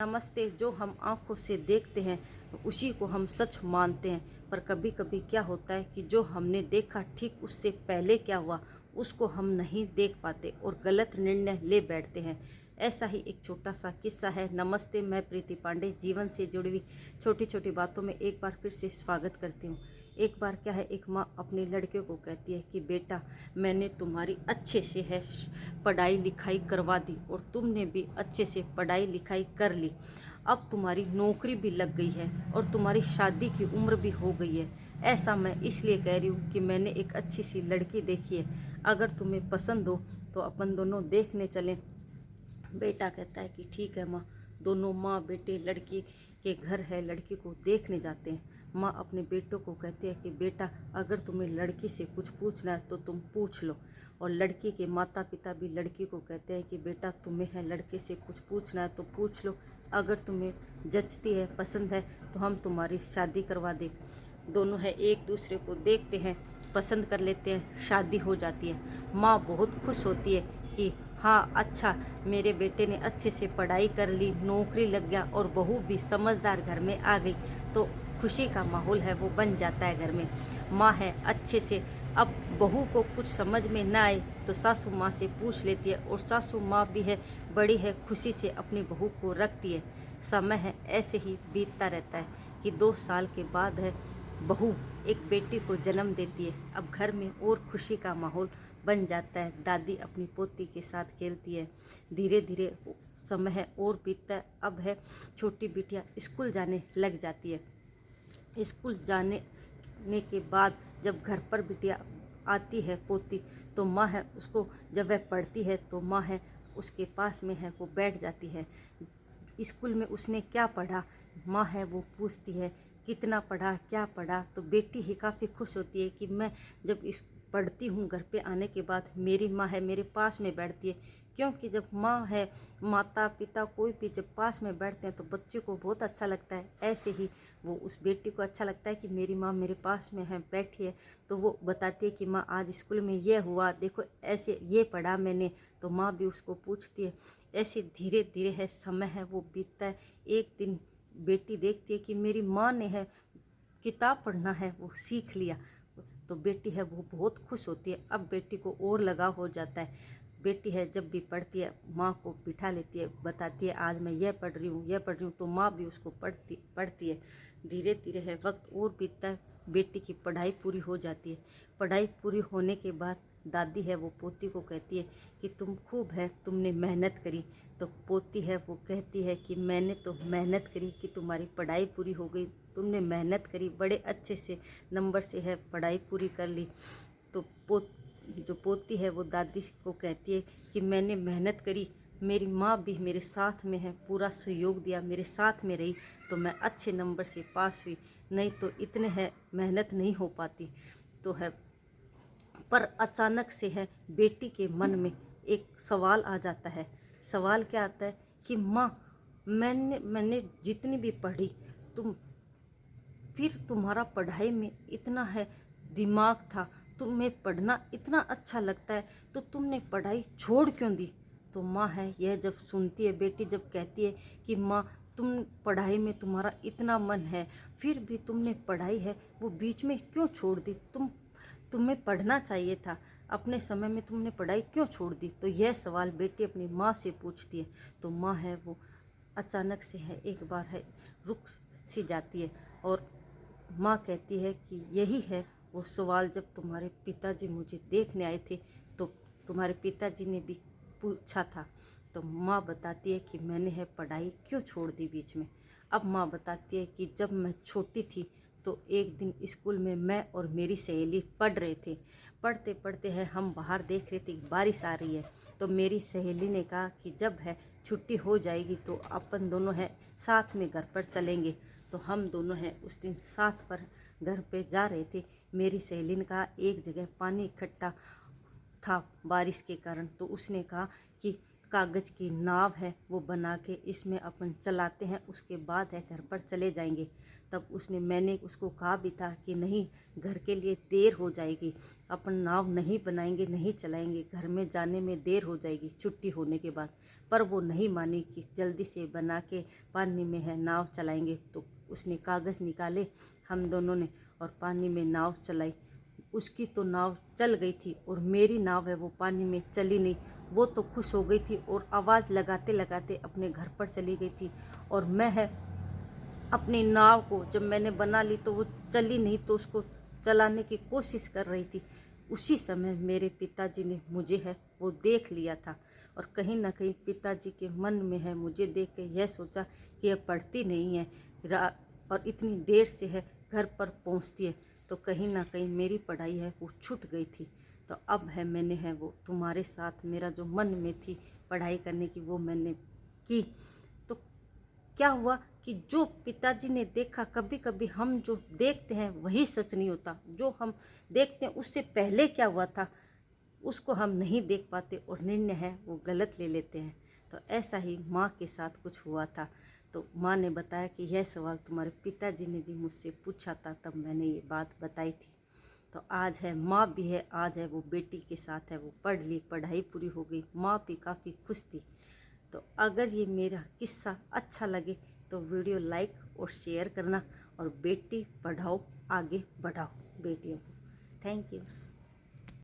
नमस्ते। जो हम आँखों से देखते हैं उसी को हम सच मानते हैं, पर कभी कभी क्या होता है कि जो हमने देखा ठीक उससे पहले क्या हुआ उसको हम नहीं देख पाते और गलत निर्णय ले बैठते हैं। ऐसा ही एक छोटा सा किस्सा है। नमस्ते, मैं प्रीति पांडे जीवन से जुड़ी हुई छोटी छोटी बातों में एक बार फिर से स्वागत करती हूँ। एक बार क्या है, एक माँ अपने लड़के को कहती है कि बेटा, मैंने तुम्हारी अच्छे से है पढ़ाई लिखाई करवा दी और तुमने भी अच्छे से पढ़ाई लिखाई कर ली। अब तुम्हारी नौकरी भी लग गई है और तुम्हारी शादी की उम्र भी हो गई है। ऐसा मैं इसलिए कह रही हूँ कि मैंने एक अच्छी सी लड़की देखी है, अगर तुम्हें पसंद हो तो अपन दोनों देखने चलें। बेटा कहता है कि ठीक है माँ। दोनों माँ बेटे लड़की के घर है, लड़की को देखने जाते हैं। माँ अपने बेटों को कहती है कि बेटा, अगर तुम्हें लड़की से कुछ पूछना है तो तुम पूछ लो। और लड़की के माता पिता भी लड़की को कहते हैं कि बेटा, तुम्हें है लड़के से कुछ पूछना है तो पूछ लो, अगर तुम्हें जचती है, पसंद है तो हम तुम्हारी शादी करवा दें। दोनों है एक दूसरे को देखते हैं, पसंद कर लेते हैं, शादी हो जाती है। माँ बहुत खुश होती है कि हाँ अच्छा, मेरे बेटे ने अच्छे से पढ़ाई कर ली, नौकरी लग गया और बहू भी समझदार घर में आ गई, तो खुशी का माहौल है वो बन जाता है घर में। माँ है अच्छे से, अब बहू को कुछ समझ में ना आए तो सासू माँ से पूछ लेती है और सासू माँ भी है बड़ी है खुशी से अपनी बहू को रखती है। समय है ऐसे ही बीतता रहता है कि 2 साल के बाद है बहू एक बेटी को जन्म देती है। अब घर में और खुशी का माहौल बन जाता है। दादी अपनी पोती के साथ खेलती है। धीरे धीरे समय है और बीतता है। अब है छोटी बिटिया स्कूल जाने लग जाती है। स्कूल जाने के बाद जब घर पर बिटिया आती है पोती, तो माँ है उसको, जब वह पढ़ती है तो माँ है उसके पास में है वो बैठ जाती है। स्कूल में उसने क्या पढ़ा, माँ है वो पूछती है कितना पढ़ा, क्या पढ़ा। तो बेटी ही काफ़ी खुश होती है कि मैं जब इस पढ़ती हूँ घर पे आने के बाद मेरी माँ है मेरे पास में बैठती है। क्योंकि जब माँ है, माता पिता कोई भी जब पास में बैठते हैं तो बच्चे को बहुत अच्छा लगता है। ऐसे ही वो उस बेटी को अच्छा लगता है कि मेरी माँ मेरे पास में है बैठी है। तो वो बताती है कि माँ आज स्कूल में ये हुआ, देखो ऐसे ये पढ़ा मैंने। तो माँ भी उसको पूछती है। ऐसे धीरे धीरे है समय है वो बीतता है। एक दिन बेटी देखती है कि मेरी माँ ने है किताब पढ़ना है वो सीख लिया। तो बेटी है वो बहुत खुश होती है। अब बेटी को और लगाव हो जाता है। बेटी है जब भी पढ़ती है माँ को बिठा लेती है, बताती है आज मैं यह पढ़ रही हूँ, यह पढ़ रही हूँ। तो माँ भी उसको पढ़ती है। धीरे धीरे है वक्त और बीतता है। बेटी की पढ़ाई पूरी हो जाती है। पढ़ाई पूरी होने के बाद दादी है वो पोती को कहती है कि तुम खूब है, तुमने मेहनत करी। तो पोती है वो कहती है कि मैंने तो मेहनत करी कि तुम्हारी पढ़ाई पूरी हो गई, तुमने मेहनत करी, बड़े अच्छे से नंबर से है पढ़ाई पूरी कर ली। तो जो पोती है वो दादी को कहती है कि मैंने मेहनत करी, मेरी माँ भी मेरे साथ में है, पूरा सहयोग दिया, मेरे साथ में रही, तो मैं अच्छे नंबर से पास हुई, नहीं तो इतने है मेहनत नहीं हो पाती। तो है पर अचानक से है बेटी के मन में एक सवाल आ जाता है। सवाल क्या आता है कि माँ, मैंने जितनी भी पढ़ी, तुम फिर तुम्हारा पढ़ाई में इतना है दिमाग था, तुम्हें पढ़ना इतना अच्छा लगता है, तो तुमने पढ़ाई छोड़ क्यों दी। तो माँ है यह जब सुनती है, बेटी जब कहती है कि माँ, तुम पढ़ाई में तुम्हारा इतना मन है, फिर भी तुमने पढ़ाई है वो बीच में क्यों छोड़ दी। तुम्हें पढ़ना चाहिए था, अपने समय में तुमने पढ़ाई क्यों छोड़ दी। तो यह सवाल बेटी अपनी माँ से पूछती है। तो माँ है वो अचानक से है एक बार है रुक सी जाती है और माँ कहती है कि यही है वो सवाल जब तुम्हारे पिताजी मुझे देखने आए थे तो तुम्हारे पिताजी ने भी पूछा था। तो माँ बताती है कि मैंने है पढ़ाई क्यों छोड़ दी बीच में। अब माँ बताती है कि जब मैं छोटी थी तो एक दिन स्कूल में मैं और मेरी सहेली पढ़ रहे थे। पढ़ते पढ़ते है हम बाहर देख रहे थे बारिश आ रही है। तो मेरी सहेली ने कहा कि जब है छुट्टी हो जाएगी तो अपन दोनों है साथ में घर पर चलेंगे। तो हम दोनों हैं उस दिन साथ पर घर पे जा रहे थे। मेरी सहेली ने कहा एक जगह पानी इकट्ठा था बारिश के कारण, तो उसने कहा कि कागज़ की नाव है वो बना के इसमें अपन चलाते हैं, उसके बाद है घर पर चले जाएंगे। तब मैंने उसको कहा भी था कि नहीं, घर के लिए देर हो जाएगी, अपन नाव नहीं बनाएंगे, नहीं चलाएंगे, घर में जाने में देर हो जाएगी छुट्टी होने के बाद। पर वो नहीं मानी कि जल्दी से बना के पानी में है नाव चलाएंगे। तो उसने कागज़ निकाले, हम दोनों ने, और पानी में नाव चलाई। उसकी तो नाव चल गई थी और मेरी नाव है वो पानी में चली नहीं। वो तो खुश हो गई थी और आवाज़ लगाते लगाते अपने घर पर चली गई थी। और मैं है अपनी नाव को जब मैंने बना ली तो वो चली नहीं, तो उसको चलाने की कोशिश कर रही थी। उसी समय मेरे पिताजी ने मुझे है वो देख लिया था, और कहीं ना कहीं पिताजी के मन में है मुझे देख के यह सोचा कि यह पढ़ती नहीं है और इतनी देर से है घर पर पहुंचती है, तो कहीं ना कहीं मेरी पढ़ाई है वो छूट गई थी। तो अब है मैंने है वो तुम्हारे साथ मेरा जो मन में थी पढ़ाई करने की वो मैंने की। तो क्या हुआ कि जो पिताजी ने देखा, कभी कभी हम जो देखते हैं वही सच नहीं होता, जो हम देखते हैं उससे पहले क्या हुआ था उसको हम नहीं देख पाते और निर्णय है वो गलत ले लेते हैं। तो ऐसा ही माँ के साथ कुछ हुआ था। तो माँ ने बताया कि यह सवाल तुम्हारे पिताजी ने भी मुझसे पूछा था, तब मैंने ये बात बताई थी। तो आज है माँ भी है, आज है वो बेटी के साथ है वो पढ़ ली, पढ़ाई पूरी हो गई, माँ भी काफ़ी खुश थी। तो अगर ये मेरा किस्सा अच्छा लगे तो वीडियो लाइक और शेयर करना, और बेटी पढ़ाओ आगे बढ़ाओ बेटियों को। Thank you.